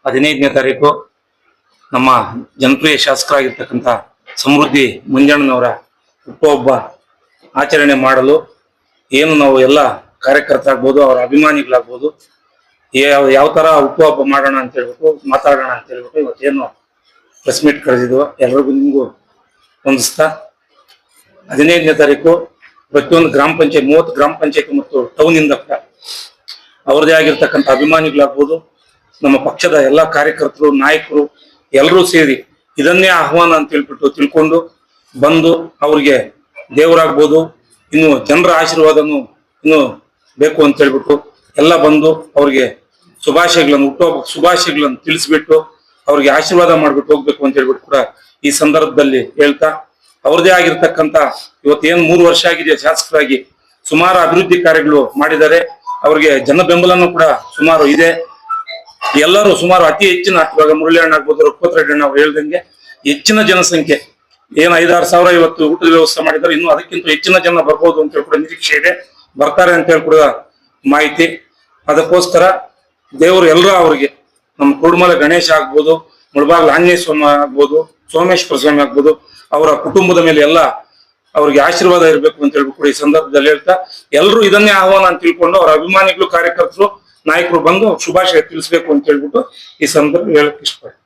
15ನೇ ತಾರೀಕು ನಮ್ಮ ಜನಪ್ರಿಯ ಶಾಸಕರಾಗಿರ್ತಕ್ಕಂಥ ಸಮೃದ್ಧಿ ಮಂಜಣ್ಣನವರ ಹುಟ್ಟುಹಬ್ಬ ಆಚರಣೆ ಮಾಡಲು ಏನು ನಾವು ಎಲ್ಲ ಕಾರ್ಯಕರ್ತರಾಗ್ಬೋದು, ಅವರ ಅಭಿಮಾನಿಗಳಾಗ್ಬೋದು, ಯಾವ ತರ ಹುಟ್ಟುಹಬ್ಬ ಮಾಡೋಣ ಅಂತ ಹೇಳ್ಬಿಟ್ಟು ಮಾತಾಡೋಣ ಅಂತ ಹೇಳ್ಬಿಟ್ಟು ಇವತ್ತೇನು ಪ್ರೆಸ್ ಮೀಟ್ ಕರೆದಿದ್ವು. ಎಲ್ರಿಗೂ ನಿಮಗೂ ಹೊಂದಿಸ್ತಾ 15ನೇ ತಾರೀಕು ಪ್ರತಿಯೊಂದು ಗ್ರಾಮ ಪಂಚಾಯತ್ 30 ಗ್ರಾಮ ಪಂಚಾಯತ್ ಮತ್ತು ಟೌನ್ ಇಂದ ಅವರದೇ ಆಗಿರ್ತಕ್ಕಂಥ ಅಭಿಮಾನಿಗಳಾಗ್ಬೋದು, ನಮ್ಮ ಪಕ್ಷದ ಎಲ್ಲ ಕಾರ್ಯಕರ್ತರು, ನಾಯಕರು ಎಲ್ಲರೂ ಸೇರಿ ಇದನ್ನೇ ಆಹ್ವಾನ ಅಂತ ಹೇಳ್ಬಿಟ್ಟು ತಿಳ್ಕೊಂಡು ಬಂದು ಅವ್ರಿಗೆ ದೇವರಾಗ್ಬೋದು, ಇನ್ನು ಜನರ ಆಶೀರ್ವಾದನು ಇನ್ನು ಬೇಕು ಅಂತ ಹೇಳ್ಬಿಟ್ಟು ಎಲ್ಲ ಬಂದು ಅವ್ರಿಗೆ ಶುಭಾಶಯಗಳನ್ನು, ಹುಟ್ಟುಹಬ್ಬ ಶುಭಾಶಯಗಳನ್ನು ತಿಳಿಸ್ಬಿಟ್ಟು ಅವ್ರಿಗೆ ಆಶೀರ್ವಾದ ಮಾಡ್ಬಿಟ್ಟು ಹೋಗ್ಬೇಕು ಅಂತ ಹೇಳ್ಬಿಟ್ಟು ಕೂಡ ಈ ಸಂದರ್ಭದಲ್ಲಿ ಹೇಳ್ತಾ, ಅವ್ರದೇ ಆಗಿರ್ತಕ್ಕಂಥ ಇವತ್ತೇನು 3 ವರ್ಷ ಆಗಿದೆ ಶಾಸಕರಾಗಿ, ಸುಮಾರು ಅಭಿವೃದ್ಧಿ ಕಾರ್ಯಗಳು ಮಾಡಿದ್ದಾರೆ. ಅವ್ರಿಗೆ ಜನ ಬೆಂಬಲನೂ ಕೂಡ ಸುಮಾರು ಇದೆ. ಎಲ್ಲರೂ ಸುಮಾರು ಅತಿ ಹೆಚ್ಚಿನ, ಇವಾಗ ಮುರಳಿ ಅಣ್ಣ ಆಗ್ಬೋದು, ರಘುಪತ್ ರೆಡ್ಡಿ ಅಣ್ಣ ಅವ್ರು ಹೇಳ್ದಂಗೆ ಹೆಚ್ಚಿನ ಜನಸಂಖ್ಯೆ ಏನು 5-6 ಸಾವಿರ ಇವತ್ತು ಊಟದ ವ್ಯವಸ್ಥೆ ಮಾಡಿದ್ದಾರೆ. ಇನ್ನು ಅದಕ್ಕಿಂತ ಹೆಚ್ಚಿನ ಜನ ಬರ್ಬೋದು ಅಂತ ಹೇಳಿ ಕೂಡ ನಿರೀಕ್ಷೆ ಇದೆ, ಬರ್ತಾರೆ ಅಂತ ಹೇಳಿ ಕೂಡ ಮಾಹಿತಿ. ಅದಕ್ಕೋಸ್ಕರ ದೇವರು ಎಲ್ಲರ ಅವ್ರಿಗೆ ನಮ್ಮ ಕುರುಡಮಲೆ ಗಣೇಶ ಆಗ್ಬೋದು, ಮುಳಬಾಗಿಲು ಆಂಜನೇಯ ಸ್ವಾಮಿ ಆಗ್ಬೋದು, ಸೋಮೇಶ್ವರ ಸ್ವಾಮಿ ಆಗ್ಬೋದು, ಅವರ ಕುಟುಂಬದ ಮೇಲೆ ಎಲ್ಲ ಅವ್ರಿಗೆ ಆಶೀರ್ವಾದ ಇರಬೇಕು ಅಂತ ಹೇಳ್ಬಿಟ್ಟು ಕೂಡ ಈ ಸಂದರ್ಭದಲ್ಲಿ ಹೇಳ್ತಾ, ಎಲ್ಲರೂ ಇದನ್ನೇ ಆಹ್ವಾನ ಅಂತ ತಿಳ್ಕೊಂಡು ಅವರ ಅಭಿಮಾನಿಗಳು, ಕಾರ್ಯಕರ್ತರು, ನಾಯಕರು ಬಂದು ಶುಭಾಶಯ ತಿಳಿಸ್ಬೇಕು ಅಂತ ಹೇಳ್ಬಿಟ್ಟು ಈ ಸಂದರ್ಭ ಹೇಳಕ್ ಇಷ್ಟಪಡ್ತೀನಿ.